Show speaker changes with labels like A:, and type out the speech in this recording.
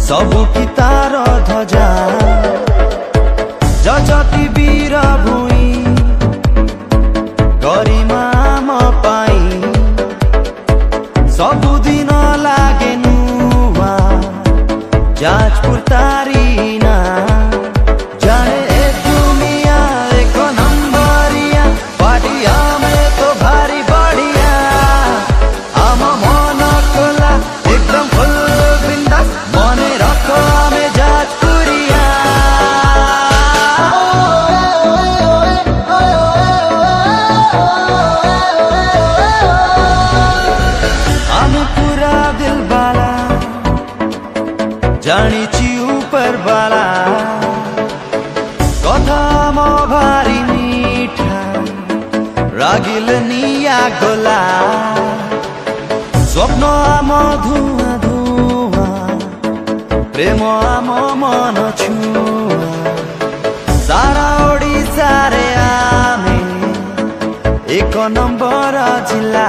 A: सबुकी तार ध्वजा जजति वीर भूई गरिमा म पाई सबुदिन लागे नुवा जाजपुर तारीना जाने दुनिया एक नंबरिया पाटिया में तो भारी बढ़िया आम मन कोला एकदम फुल बिंदास मने रखो हमें जाजपुरिया हमें पूरा दिल बाला जानी ची ऊपर बाला कथा म भारी मीठा रागिल निया गोला स्वप्न आम धुआ धुआ प्रेम आम मन छुआ सारा ओडिसा रे आमे एक नंबर जिला।